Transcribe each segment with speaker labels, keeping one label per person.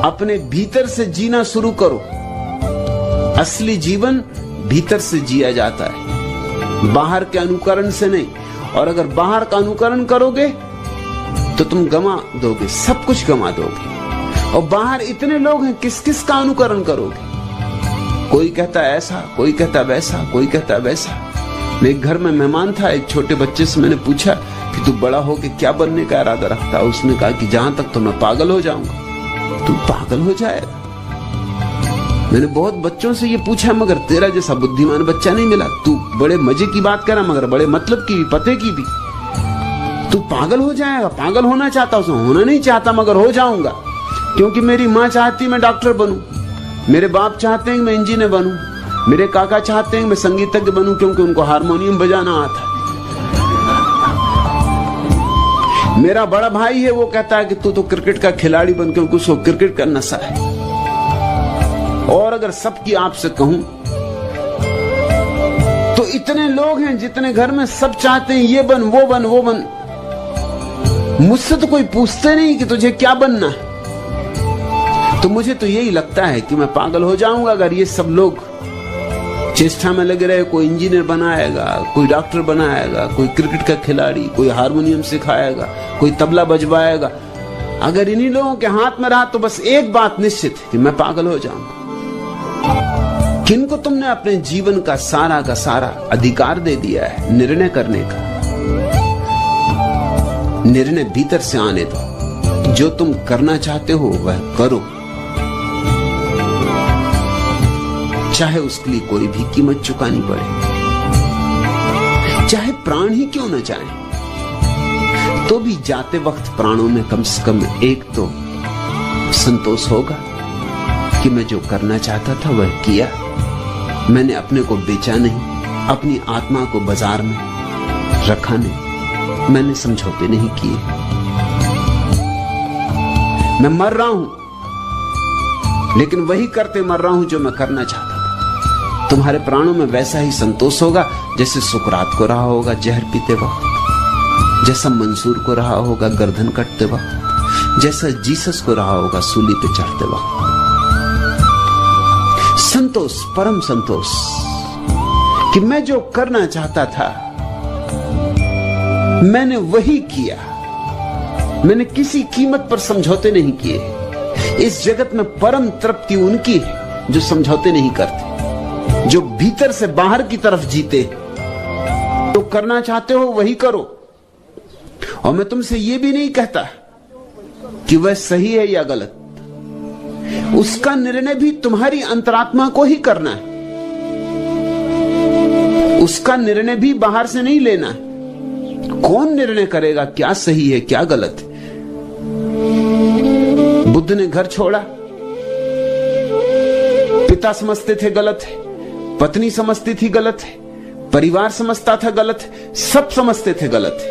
Speaker 1: अपने भीतर से जीना शुरू करो। असली जीवन भीतर से जिया जाता है, बाहर के अनुकरण से नहीं। और अगर बाहर का अनुकरण करोगे तो तुम गंवा दोगे, सब कुछ गंवा दोगे। और बाहर इतने लोग हैं, किस किस का अनुकरण करोगे? कोई कहता है ऐसा, कोई कहता वैसा, कोई कहता वैसा। मैं एक घर में मेहमान था, एक छोटे बच्चे से मैंने पूछा कि तू बड़ा होके क्या बनने का इरादा रखता है? उसने कहा कि जहां तक तो मैं पागल हो जाऊंगा। तू पागल हो जाएगा? मैंने बहुत बच्चों से ये पूछा, मगर तेरा जैसा बुद्धिमान बच्चा नहीं मिला। तू बड़े मजे की बात कर रहा, मगर बड़े मतलब की भी, पते की भी। तू पागल हो जाएगा। पागल होना चाहता, उसे होना नहीं चाहता, मगर हो जाऊंगा। क्योंकि मेरी माँ चाहती मैं डॉक्टर बनूं, मेरे बाप चाहते हैं मैं इंजीनियर बनूं, मेरे काका चाहते हैं मैं संगीतज्ञ बनूं, क्योंकि उनको हारमोनियम बजाना आता है। मेरा बड़ा भाई है, वो कहता है कि तू तो क्रिकेट का खिलाड़ी बन, क्योंकि उसको क्रिकेट का नशा है। और अगर सबकी आपसे कहूं तो इतने लोग हैं जितने घर में सब चाहते हैं ये बन, वो बन, वो बन। मुझसे तो कोई पूछते नहीं कि तुझे क्या बनना है। तो मुझे तो यही लगता है कि मैं पागल हो जाऊंगा अगर ये सब लोग चेष्टा में लगे रहे। कोई इंजीनियर बनाएगा, कोई डॉक्टर बनाएगा, कोई क्रिकेट का खिलाड़ी, कोई हारमोनियम सिखाएगा, कोई तबला बजवाएगा। अगर इन्हीं लोगों के हाथ में रहा तो बस एक बात निश्चित है कि मैं पागल हो जाऊंगा। किनको तुमने अपने जीवन का सारा अधिकार दे दिया है निर्णय करने का। निर्णय भीतर से आने दो। जो तुम करना चाहते हो वह करो, चाहे उसके लिए कोई भी कीमत चुकानी पड़े, चाहे प्राण ही क्यों न जाए, तो भी जाते वक्त प्राणों में कम से कम एक तो संतोष होगा कि मैं जो करना चाहता था वह किया। मैंने अपने को बेचा नहीं, अपनी आत्मा को बाजार में रखा नहीं, मैंने समझौते नहीं किए। मैं मर रहा हूं, लेकिन वही करते मर रहा हूं जो मैं करना चाहता था। तुम्हारे प्राणों में वैसा ही संतोष होगा जैसे सुकरात को रहा होगा जहर पीते वक्त, जैसा मंसूर को रहा होगा गर्दन कटते वक्त, जैसा जीसस को रहा होगा सूली पे चढ़ते वक्त। संतोष, परम संतोष कि मैं जो करना चाहता था मैंने वही किया। मैंने किसी कीमत पर समझौते नहीं किए। इस जगत में परम तृप्ति उनकी है जो समझौते नहीं करते, जो भीतर से बाहर की तरफ जीते। तो करना चाहते हो वही करो। और मैं तुमसे यह भी नहीं कहता कि वह सही है या गलत, उसका निर्णय भी तुम्हारी अंतरात्मा को ही करना है। उसका निर्णय भी बाहर से नहीं लेना है। कौन निर्णय करेगा क्या सही है क्या गलत है? बुद्ध ने घर छोड़ा, पिता समझते थे गलत है, पत्नी समझती थी गलत है, परिवार समझता था गलत है, सब समझते थे गलत है।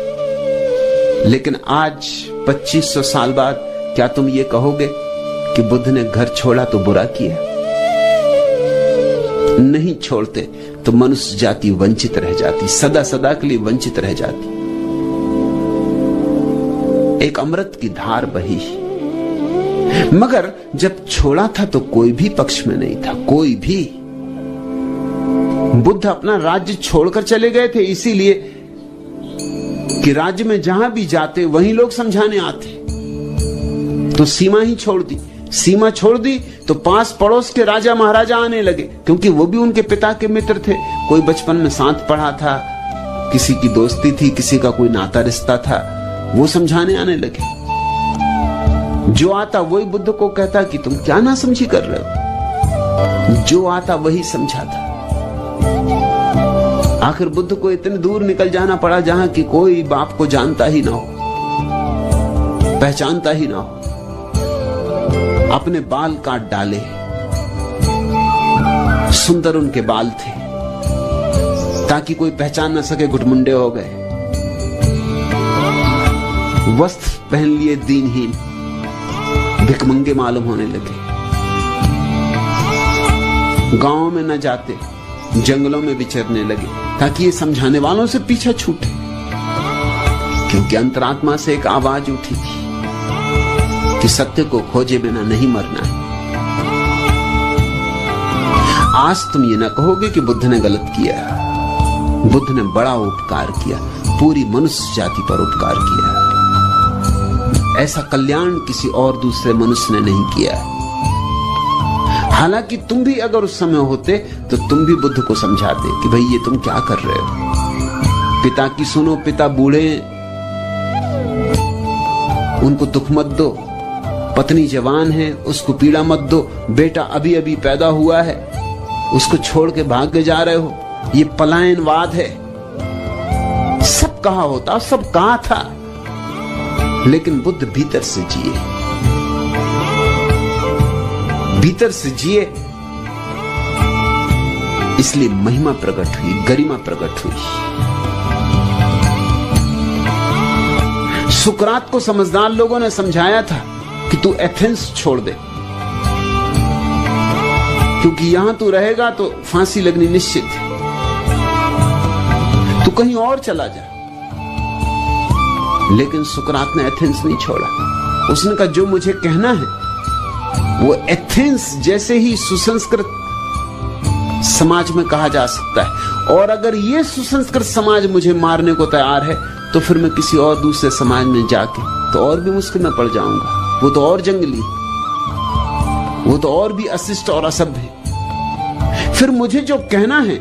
Speaker 1: लेकिन आज 2500 साल बाद क्या तुम ये कहोगे कि बुद्ध ने घर छोड़ा तो बुरा किया? नहीं छोड़ते तो मनुष्य जाति वंचित रह जाती, सदा सदा के लिए वंचित रह जाती। एक अमृत की धार बही, मगर जब छोड़ा था तो कोई भी पक्ष में नहीं था, कोई भी। बुद्ध अपना राज्य छोड़कर चले गए थे इसीलिए कि राज्य में जहां भी जाते वहीं लोग समझाने आते। तो सीमा ही छोड़ दी। सीमा छोड़ दी तो पास पड़ोस के राजा महाराजा आने लगे, क्योंकि वो भी उनके पिता के मित्र थे। कोई बचपन में साथ पढ़ा था, किसी की दोस्ती थी, किसी का कोई नाता रिश्ता था, वो समझाने आने लगे। जो आता वही बुद्ध को कहता कि तुम क्या ना समझी कर रहे हो। जो आता वही समझाता। आखिर बुद्ध को इतने दूर निकल जाना पड़ा जहां कि कोई बाप को जानता ही ना हो, पहचानता ही ना हो। अपने बाल काट डाले, सुंदर उनके बाल थे, ताकि कोई पहचान ना सके, घुटमुंडे हो गए। वस्त्र पहन लिए दीनहीन, भिखमंगे मालूम होने लगे। गांवों में न जाते, जंगलों में विचरने लगे, ताकि ये समझाने वालों से पीछा छूटे। क्योंकि अंतरात्मा से एक आवाज उठी थी कि कि सत्य को खोजे बिना नहीं मरना है। आज तुम ये ना कहोगे कि बुद्ध ने गलत किया। बुद्ध ने बड़ा उपकार किया, पूरी मनुष्य जाति पर उपकार किया। ऐसा कल्याण किसी और दूसरे मनुष्य ने नहीं किया। हालांकि तुम भी अगर उस समय होते तो तुम भी बुद्ध को समझाते कि भाई ये तुम क्या कर रहे हो। पिता की सुनो, पिता बूढ़े, उनको दुख मत दो। पत्नी जवान है, उसको पीड़ा मत दो। बेटा अभी अभी पैदा हुआ है, उसको छोड़ के भाग के जा रहे हो। ये पलायनवाद है। सब कहा होता, सब कहा था, लेकिन बुद्ध भीतर से जिए, भीतर से जिए, इसलिए महिमा प्रकट हुई, गरिमा प्रकट हुई। सुकरात को समझदार लोगों ने समझाया था कि तू एथेंस छोड़ दे, क्योंकि यहां तू रहेगा तो फांसी लगनी निश्चित है। तू कहीं और चला जा। लेकिन सुकरात ने एथेंस नहीं छोड़ा। उसने कहा जो मुझे कहना है वो एथेंस जैसे ही सुसंस्कृत समाज में कहा जा सकता है, और अगर ये सुसंस्कृत समाज मुझे मारने को तैयार है तो फिर मैं किसी और दूसरे समाज में जाके तो और भी मुश्किल में पड़ जाऊंगा। वो तो और जंगली, वो तो और भी अशिष्ट और असभ्य। फिर मुझे जो कहना है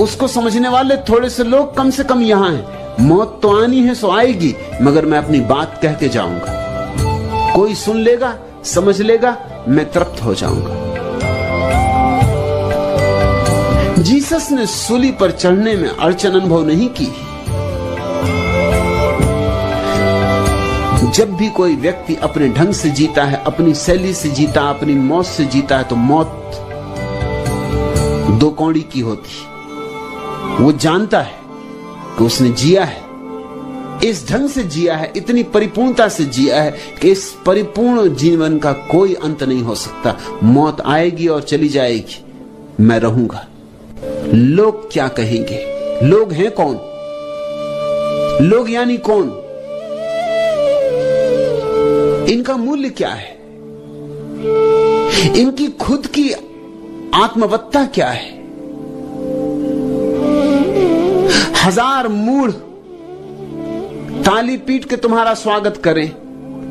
Speaker 1: उसको समझने वाले थोड़े से लोग कम से कम यहां हैं। मौत तो आनी है सो आएगी, मगर मैं अपनी बात कह के जाऊंगा। कोई सुन लेगा, समझ लेगा, मैं तृप्त हो जाऊंगा। जीसस ने सूली पर चढ़ने में अड़चन अनुभव नहीं की। जब भी कोई व्यक्ति अपने ढंग से जीता है, अपनी शैली से जीता, अपनी मौत से जीता है, तो मौत दो कौड़ी की होती। वो जानता है कि उसने जिया है, इस ढंग से जिया है, इतनी परिपूर्णता से जिया है कि इस परिपूर्ण जीवन का कोई अंत नहीं हो सकता। मौत आएगी और चली जाएगी, मैं रहूंगा। लोग क्या कहेंगे? लोग हैं कौन? लोग यानी कौन? इनका मूल्य क्या है? इनकी खुद की आत्मवत्ता क्या है? हजार मूढ़ ताली पीट के तुम्हारा स्वागत करें,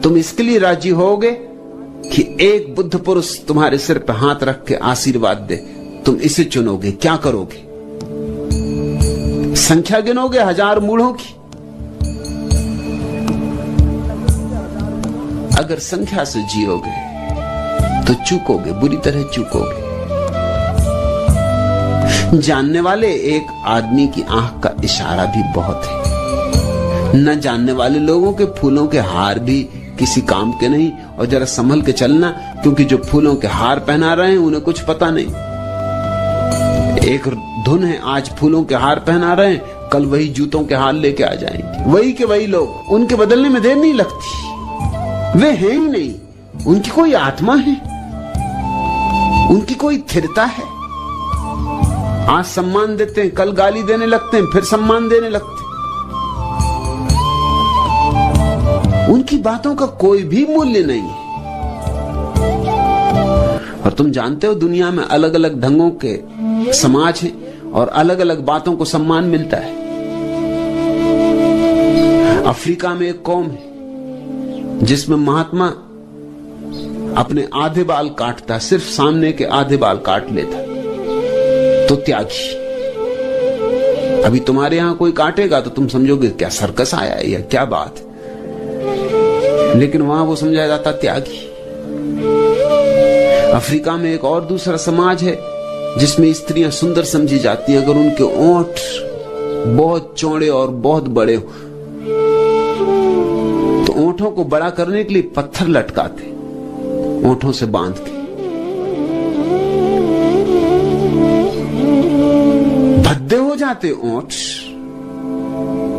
Speaker 1: तुम इसके लिए राजी होगे कि एक बुद्ध पुरुष तुम्हारे सिर पर हाथ रख के आशीर्वाद दे? तुम इसे चुनोगे, क्या करोगे? संख्या गिनोगे हजार मूढ़ों की? अगर संख्या से जियोगे तो चूकोगे, बुरी तरह चूकोगे। जानने वाले एक आदमी की आंख का इशारा भी बहुत है। न जानने वाले लोगों के फूलों के हार भी किसी काम के नहीं। और जरा संभल के चलना, क्योंकि जो फूलों के हार पहना रहे हैं उन्हें कुछ पता नहीं। एक धुन है, आज फूलों के हार पहना रहे हैं, कल वही जूतों के हार लेके आ जाएंगे। वही के वही लोग, उनके बदलने में देर नहीं लगती। वे हैं ही नहीं, उनकी कोई आत्मा है, उनकी कोई स्थिरता है। आज सम्मान देते हैं, कल गाली देने लगते हैं, फिर सम्मान देने लगते हैं। उनकी बातों का कोई भी मूल्य नहीं है। और तुम जानते हो दुनिया में अलग अलग ढंगों के समाज हैं और अलग अलग बातों को सम्मान मिलता है। अफ्रीका में एक कौम है जिसमें महात्मा अपने आधे बाल काटता, सिर्फ सामने के आधे बाल काट लेता, तो त्यागी। अभी तुम्हारे यहां कोई काटेगा तो तुम समझोगे क्या सर्कस आया है या क्या बात, लेकिन वहां वो समझा जाता त्यागी। अफ्रीका में एक और दूसरा समाज है जिसमें स्त्रियां सुंदर समझी जाती हैं अगर उनके ओंठ बहुत चौड़े और बहुत बड़े हो। तो ओंठों को बड़ा करने के लिए पत्थर लटकाते ओंठों से बांध के। भद्दे हो जाते ओंठ,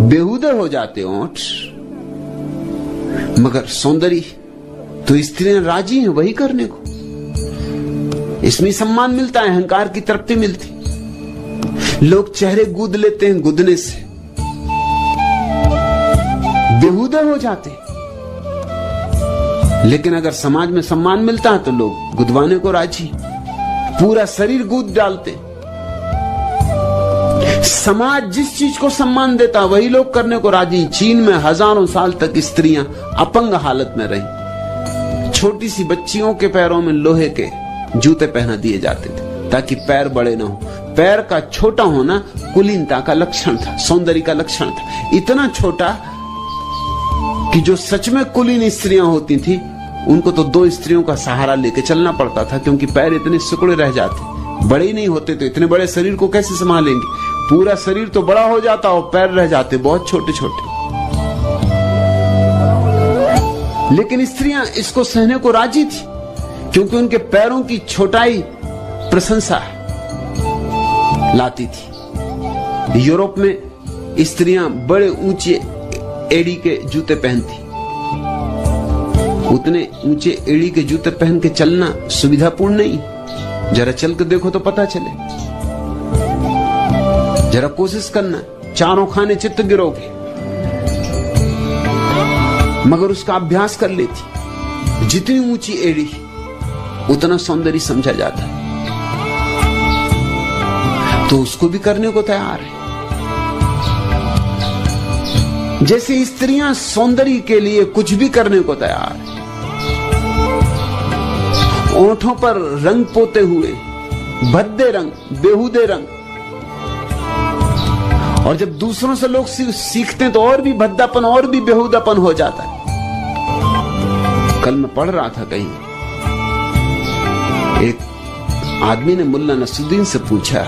Speaker 1: बेहुदे हो जाते ओंठ, मगर सौंदर्य तो स्त्रियां राजी हैं वही करने को। इसमें सम्मान मिलता है, अहंकार की तृप्ति मिलती। लोग चेहरे गूद लेते हैं गुदने से, बेहुदे हो जाते। लेकिन अगर समाज में सम्मान मिलता है तो लोग गुदवाने को राजी, पूरा शरीर गूंद डालते। समाज जिस चीज को सम्मान देता वही लोग करने को राजी। चीन में हजारों साल तक स्त्रियां अपंग हालत में रही। छोटी सी बच्चियों के पैरों में लोहे के जूते पहना दिए जाते थे ताकि पैर बड़े ना हो। पैर का छोटा होना कुलीनता का लक्षण था, सौंदर्य का लक्षण था। इतना छोटा कि जो सच में कुलीन स्त्रियां होती थी उनको तो 2 स्त्रियों का सहारा लेके चलना पड़ता था, क्योंकि पैर इतने सिकुड़े रह जाते, बड़े ही नहीं होते। तो इतने बड़े शरीर को कैसे संभालेंगे? पूरा शरीर तो बड़ा हो जाता और पैर रह जाते बहुत छोटे छोटे। लेकिन स्त्रियां इसको सहने को राजी थी, क्योंकि उनके पैरों की छोटाई प्रशंसा लाती थी। यूरोप में स्त्रियां बड़े ऊंचे एड़ी के जूते पहनती। उतने ऊंचे एड़ी के जूते पहन के चलना सुविधापूर्ण नहीं। जरा चल के देखो तो पता चले। जरा कोशिश करना, चारों खाने चित्त गिरोगे। मगर उसका अभ्यास कर लेती। जितनी ऊंची एड़ी उतना सौंदर्य समझा जाता है, तो उसको भी करने को तैयार है। जैसे स्त्रियां सौंदर्य के लिए कुछ भी करने को तैयार है। ओंठों पर रंग पोते हुए, भद्दे रंग, बेहुदे रंग। और जब दूसरों से लोग सीखते हैं तो और भी भद्दापन और भी बेहुदापन हो जाता है। कल मैं पढ़ रहा था कहीं, एक आदमी ने मुल्ला नसरुद्दीन से पूछा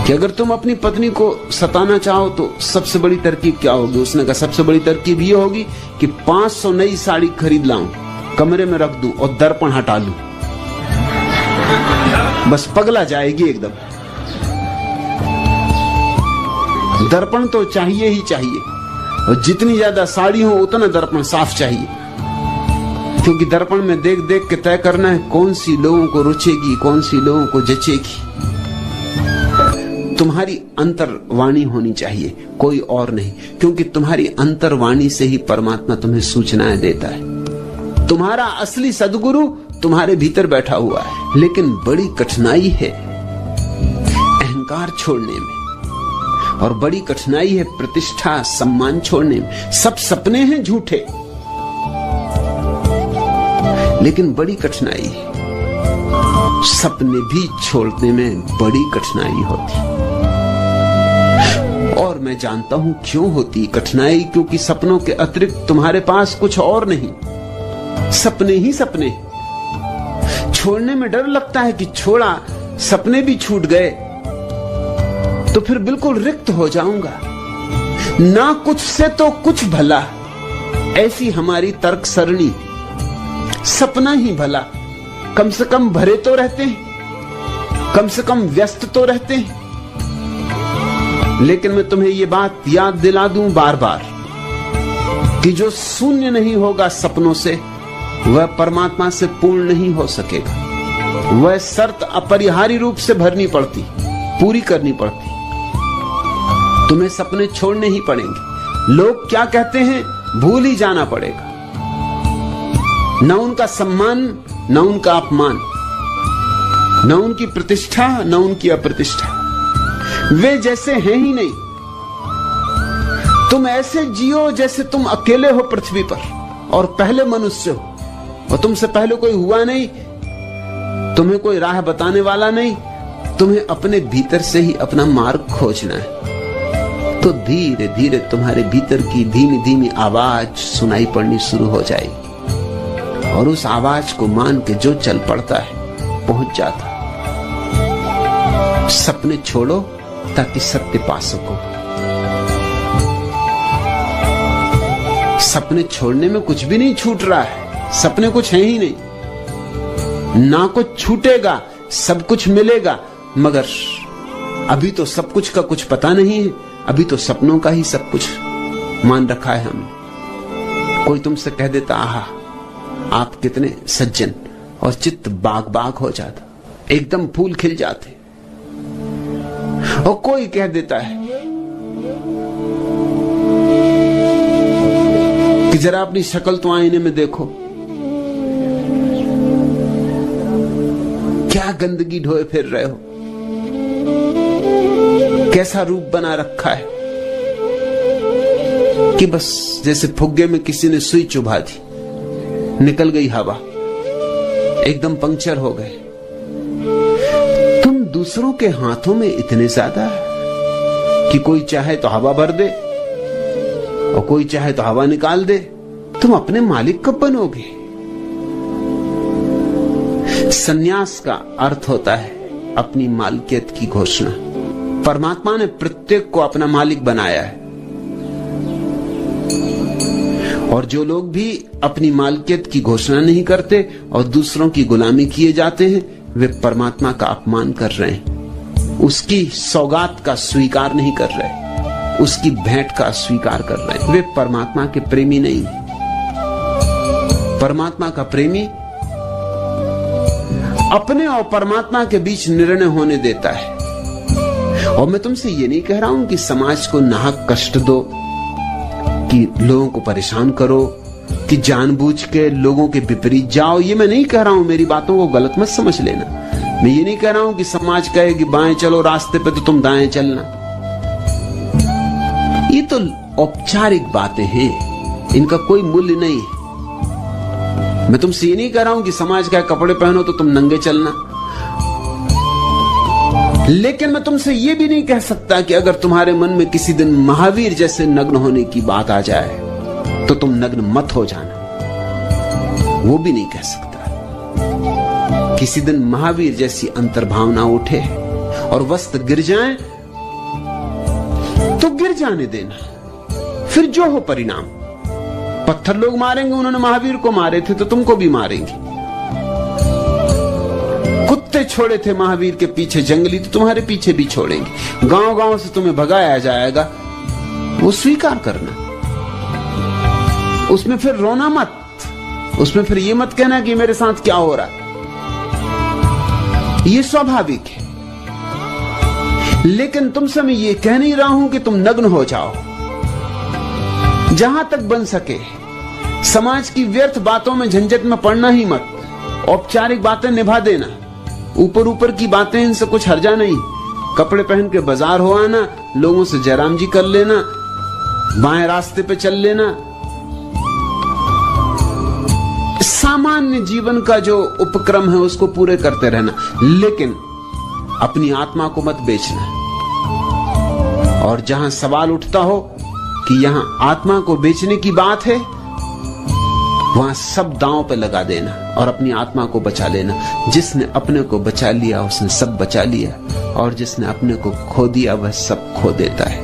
Speaker 1: कि अगर तुम अपनी पत्नी को सताना चाहो तो सबसे बड़ी तरकीब क्या होगी? उसने कहा सबसे बड़ी तरकीब ये होगी कि 500 नई साड़ी खरीद लाऊं, कमरे में रख दूं और दर्पण हटा लूं। बस पगला जाएगी एकदम। दर्पण तो चाहिए ही चाहिए, और जितनी ज्यादा साड़ी हो उतना दर्पण साफ चाहिए, क्योंकि दर्पण में देख देख के तय करना है कौन सी लोगों को रुचेगी, कौन सी लोगों को जचेगी। तुम्हारी अंतर्वाणी होनी चाहिए, कोई और नहीं, क्योंकि तुम्हारी अंतर्वाणी से ही परमात्मा तुम्हें सूचनाएं देता है। तुम्हारा असली सद्गुरु तुम्हारे भीतर बैठा हुआ है। लेकिन बड़ी कठिनाई है अहंकार छोड़ने में, और बड़ी कठिनाई है प्रतिष्ठा सम्मान छोड़ने में। सब सपने हैं झूठे, लेकिन बड़ी कठिनाई है। सपने भी छोड़ने में बड़ी कठिनाई होती, और मैं जानता हूं क्यों होती कठिनाई। क्योंकि सपनों के अतिरिक्त तुम्हारे पास कुछ और नहीं, सपने ही सपने। छोड़ने में डर लगता है कि छोड़ा, सपने भी छूट गए तो फिर बिल्कुल रिक्त हो जाऊंगा। ना कुछ से तो कुछ भला, ऐसी हमारी तर्क सरणी। सपना ही भला, कम से कम भरे तो रहते हैं, कम से कम व्यस्त तो रहते हैं। लेकिन मैं तुम्हें यह बात याद दिला दूं बार बार कि जो शून्य नहीं होगा सपनों से, वह परमात्मा से पूर्ण नहीं हो सकेगा। वह शर्त अपरिहार्य रूप से भरनी पड़ती, पूरी करनी पड़ती। तुम्हें सपने छोड़ने ही पड़ेंगे। लोग क्या कहते हैं भूल ही जाना पड़ेगा। न उनका सम्मान, न उनका अपमान, न उनकी प्रतिष्ठा, न उनकी अप्रतिष्ठा। वे जैसे हैं ही नहीं। तुम ऐसे जियो जैसे तुम अकेले हो पृथ्वी पर और पहले मनुष्य हो, और तुमसे पहले कोई हुआ नहीं, तुम्हें कोई राह बताने वाला नहीं। तुम्हें अपने भीतर से ही अपना मार्ग खोजना है। तो धीरे धीरे तुम्हारे भीतर की धीमी धीमी आवाज सुनाई पड़नी शुरू हो जाएगी, और उस आवाज को मान के जो चल पड़ता है पहुंच जाता है। सपने छोड़ो ताकि सत्य पा सको। सपने छोड़ने में कुछ भी नहीं छूट रहा है, सपने कुछ है ही नहीं। ना कुछ छूटेगा, सब कुछ मिलेगा, मगर अभी तो सब कुछ का कुछ पता नहीं है। अभी तो सपनों का ही सब कुछ मान रखा है हमने। कोई तुमसे कह देता आहा आप कितने सज्जन, और चित्त बाग बाग हो जाता, एकदम फूल खिल जाते। और कोई कह देता है कि जरा अपनी शक्ल तो आईने में देखो, क्या गंदगी ढोए फिर रहे हो, कैसा रूप बना रखा है कि बस जैसे फुग्गे में किसी ने सुई चुभा दी, निकल गई हवा, एकदम पंक्चर हो गए। तुम दूसरों के हाथों में इतने ज्यादा कि कोई चाहे तो हवा भर दे और कोई चाहे तो हवा निकाल दे। तुम अपने मालिक कब बनोगे? संन्यास का अर्थ होता है अपनी मालिकियत की घोषणा। परमात्मा ने प्रत्येक को अपना मालिक बनाया है, और जो लोग भी अपनी मालिकियत की घोषणा नहीं करते और दूसरों की गुलामी किए जाते हैं, वे परमात्मा का अपमान कर रहे हैं, उसकी सौगात का स्वीकार नहीं कर रहे, उसकी भेंट का स्वीकार कर रहे हैं। वे परमात्मा के प्रेमी नहीं। परमात्मा का प्रेमी अपने और परमात्मा के बीच निर्णय होने देता है। और मैं तुमसे ये नहीं कह रहा हूं कि समाज को नाहक कष्ट दो, कि लोगों को परेशान करो, कि जानबूझ के लोगों के विपरीत जाओ। ये मैं नहीं कह रहा हूं, मेरी बातों को गलत मत समझ लेना। मैं ये नहीं कह रहा हूं कि समाज कहे कि बाएं चलो रास्ते पे तो तुम दाएं चलना। ये तो औपचारिक बातें हैं, इनका कोई मूल्य नहीं है। मैं तुमसे ये नहीं कह रहा हूं कि समाज का कपड़े पहनो तो तुम नंगे चलना। लेकिन मैं तुमसे यह भी नहीं कह सकता कि अगर तुम्हारे मन में किसी दिन महावीर जैसे नग्न होने की बात आ जाए तो तुम नग्न मत हो जाना। वो भी नहीं कह सकता। किसी दिन महावीर जैसी अंतर्भावना उठे और वस्त्र गिर जाएं तो गिर जाने देना, फिर जो हो परिणाम। पत्थर लोग मारेंगे, उन्होंने महावीर को मारे थे तो तुमको भी मारेंगे। कुत्ते छोड़े थे महावीर के पीछे जंगली, तो तुम्हारे पीछे भी छोड़ेंगे। गांव गांव से तुम्हें भगाया जाएगा, वो स्वीकार करना। उसमें फिर रोना मत, उसमें फिर ये मत कहना कि मेरे साथ क्या हो रहा है। ये स्वाभाविक है। लेकिन तुमसे मैं ये कह नहीं रहा हूं कि तुम नग्न हो जाओ। जहां तक बन सके समाज की व्यर्थ बातों में झंझट में पड़ना ही मत। औपचारिक बातें निभा देना, ऊपर ऊपर की बातें, इनसे कुछ हर्जा नहीं। कपड़े पहन के बाजार हो आना, लोगों से जयराम जी कर लेना, बाएं रास्ते पे चल लेना। सामान्य जीवन का जो उपक्रम है उसको पूरे करते रहना, लेकिन अपनी आत्मा को मत बेचना। और जहां सवाल उठता हो कि यहां आत्मा को बेचने की बात है, वहां सब दांव पे लगा देना और अपनी आत्मा को बचा लेना। जिसने अपने को बचा लिया उसने सब बचा लिया, और जिसने अपने को खो दिया वह सब खो देता है।